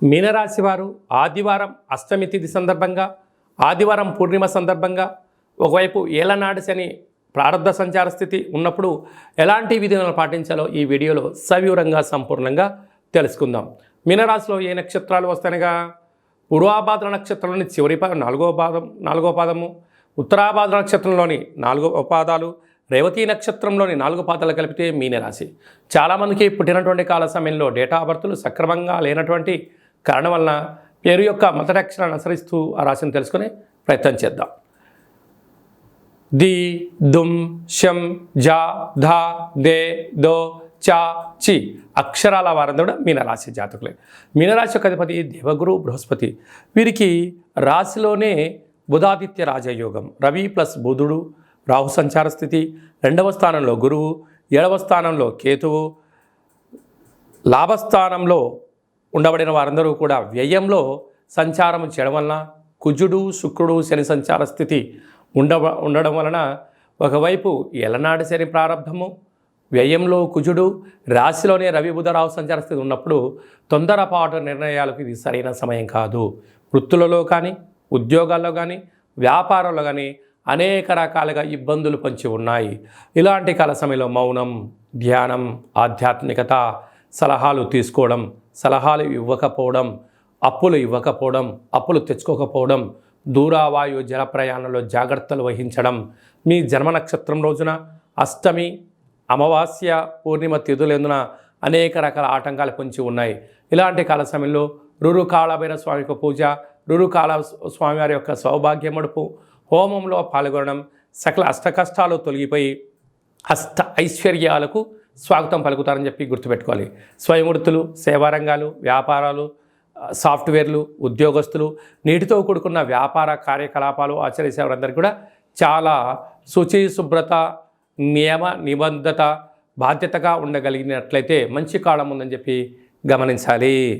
మీనరాశి వారు ఆదివారం అష్టమి తిథి సందర్భంగా, ఆదివారం పూర్ణిమ సందర్భంగా, ఒకవైపు ఏలనాడు శని ప్రారంభ సంచార స్థితి ఉన్నప్పుడు ఎలాంటి విధులను పాటించాలో ఈ వీడియోలో సవివరంగా సంపూర్ణంగా తెలుసుకుందాం. మీనరాశిలో ఏ నక్షత్రాలు వస్తాయనగా పూర్వాభాద్ర నక్షత్రంలోని చివరి నాలుగో పాదము, ఉత్తరాభాద్ర నక్షత్రంలోని 4 పాదాలు, రేవతి నక్షత్రంలోని 4 పాదాలు కలిపితే మీనరాశి. చాలామందికి పుట్టినటువంటి కాల సమయంలో డేటా ఆఫ్ బర్త్లు సక్రమంగా లేనటువంటి కారణం వలన పేరు యొక్క మొదటి అక్షరాన్ని అనుసరిస్తూ ఆ రాశిని తెలుసుకునే ప్రయత్నం చేద్దాం. ది, దుమ్, షం, జా, ధా, దే, దో, చా, చి అక్షరాల వారందరూ కూడా మీనరాశి జాతకులే. మీనరాశి యొక్క అధిపతి దేవగురు బృహస్పతి. వీరికి రాశిలోనే బుధాదిత్య రాజయోగం, రవి ప్లస్ బుధుడు, రాహు సంచార స్థితి, 2వ స్థానంలో గురువు, 7వ స్థానంలో కేతువు, లాభస్థానంలో ఉండబడిన వారందరూ కూడా వ్యయంలో సంచారం చేయడం వలన కుజుడు, శుక్రుడు, శని సంచార స్థితి ఉండడం వలన ఒకవైపు ఎలనాడు శని ప్రారంభము, వ్యయంలో కుజుడు, రాశిలోనే రవి బుధ రాహు సంచార స్థితి ఉన్నప్పుడు తొందరపాటు నిర్ణయాలకు ఇది సరైన సమయం కాదు. వృత్తులలో కానీ, ఉద్యోగాల్లో కానీ, వ్యాపారంలో కానీ అనేక రకాలుగా ఇబ్బందులు పొంచి ఉన్నాయి. ఇలాంటి కాల సమయంలో మౌనం, ధ్యానం, ఆధ్యాత్మికత, సలహాలు తీసుకోవడం, సలహాలు ఇవ్వకపోవడం, అప్పులు ఇవ్వకపోవడం, అప్పులు తెచ్చుకోకపోవడం, దూరావాయు జల ప్రయాణంలో జాగ్రత్తలు వహించడం, మీ జన్మ నక్షత్రం రోజున అష్టమి, అమావాస్య, పూర్ణిమ తిథులందున అనేక రకాల ఆటంకాలు పొంచి ఉన్నాయి. ఇలాంటి కాల సమయంలో రురుకాళభైర స్వామి యొక్క పూజ, రురుకాళ స్వామివారి యొక్క సౌభాగ్య మడుపు హోమంలో పాల్గొనడం సకల అష్టకష్టాలు తొలగిపోయి అష్ట ఐశ్వర్యాలకు స్వాగతం పలుకుతారని చెప్పి గుర్తుపెట్టుకోవాలి. స్వయం వృత్తులు, సేవారంగాలు, వ్యాపారాలు, సాఫ్ట్వేర్లు, ఉద్యోగస్తులు, నీటితో కూడుకున్న వ్యాపార కార్యకలాపాలు ఆచరించే వారందరికీ కూడా చాలా శుచి, శుభ్రత, నియమ నిబంధత, బాధ్యతగా ఉండగలిగినట్లయితే మంచి కాలం ఉందని చెప్పి గమనించాలి.